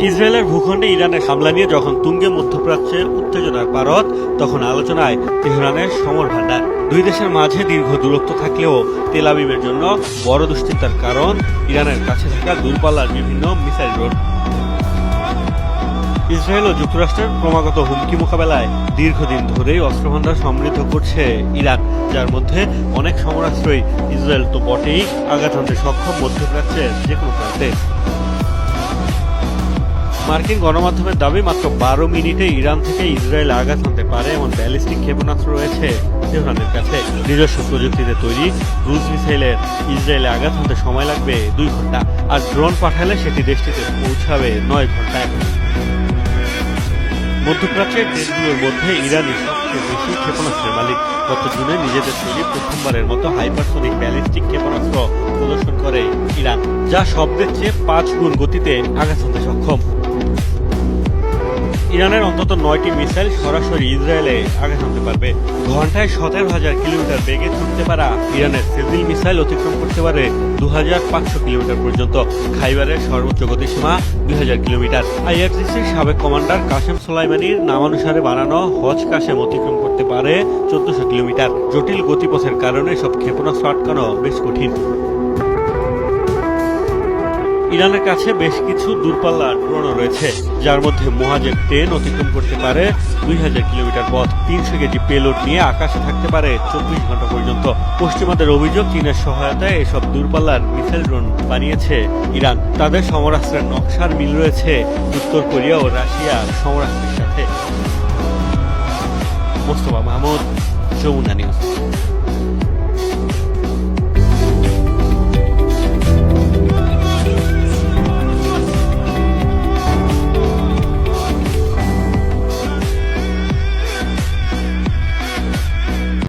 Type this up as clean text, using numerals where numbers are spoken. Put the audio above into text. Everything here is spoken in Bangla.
ইসরায়েলের ভূখণ্ডে ইরানের হামলা নিয়ে যখন তুঙ্গে মধ্যপ্রাচ্যে উত্তেজনার পারদ, তখন আলোচনায় তেহরানের সমর ভান্ডার। দুই দেশের মাঝে দীর্ঘ দূরত্ব থাকলেও তেল আবিবের জন্য বড় দুশ্চিন্তার কারণ ইরানের কাছে থাকা দূরপাল্লার বিভিন্ন মিসাইল রোড। ইসরায়েল ও যুক্তরাষ্ট্রের ক্রমাগত হুমকি মোকাবেলায় দীর্ঘদিন ধরেই অস্ত্রভান্ডার সমৃদ্ধ করছে ইরান, যার মধ্যে অনেক সমরাস্ত্রই ইসরায়েল তো বটেই আঘাত হানতে সক্ষম মধ্যপ্রাচ্যের যে কোনো প্রান্তে। মার্কিন গণমাধ্যমের দাবি, মাত্র 12 মিনিটে ইরান থেকে ইসরায়েল আঘাত হানতে পারে এমন ব্যালিস্টিক ক্ষেপণাস্ত্র রয়েছে তেহরানের কাছে। নিজস্ব প্রযুক্তিতে তৈরি ক্রুজ মিসাইলের ইসরায়েলে আঘাত হানতে সময় লাগবে 2 ঘন্টা, আর ড্রোন পাঠালে সেটি দেশটিতে পৌঁছাবে 9 ঘন্টায়। মধ্যপ্রাচ্যের দেশগুলোর মধ্যে ইরানই সবচেয়ে বেশি ক্ষেপণাস্ত্রের মালিক। গত জুনে নিজেদের তৈরি প্রথমবারের মতো হাইপারসনিক ব্যালিস্টিক ক্ষেপণাস্ত্র প্রদর্শন করে ইরান, যা শব্দের চেয়ে 5 গুণ গতিতে আঘাত হানতে সক্ষম। ইরানের অন্তত 9টি মিসাইল সরাসরি ইসরায়েলে আঘাত হানতে পারবে। ঘন্টায় 17,000 কিলোমিটার বেগে ছুটতে পারা ইরানের সেজিল মিসাইল অতিক্রম করতে পারে 2,500 কিলোমিটার পর্যন্ত। খাইবারের সর্বোচ্চ গতিসীমা 2,000 কিলোমিটার। আইআরজিসির সাবেক কমান্ডার কাশেম সোলাইমানির নামানুসারে বানানো হজ কাশেম অতিক্রম করতে পারে 1400 কিলোমিটার। জটিল গতিপথের কারণে সব ক্ষেপণাস্ত্র আটকানো বেশ কঠিন। ইরানের কাছে বেশ কিছু দূরপাল্লার ড্রোনও রয়েছে, যার মধ্যে মোহাজের 10 অতিক্রম করতে পারে 2,000 কিলোমিটার পথ। 300 কেজি পেলোড নিয়ে আকাশে থাকতে পারে 24 ঘন্টা পর্যন্ত। পশ্চিমাদের অভিযোগ, চীনের সহায়তায় এসব দূরপাল্লার মিসাইল ড্রোন বানিয়েছে ইরান। তাদের সমরাস্ত্রের নকশার মিল রয়েছে উত্তর কোরিয়া ও রাশিয়ার সমরাস্ত্রের সাথে। মোস্তফা মাহমুদ, যমুনা নিউজ।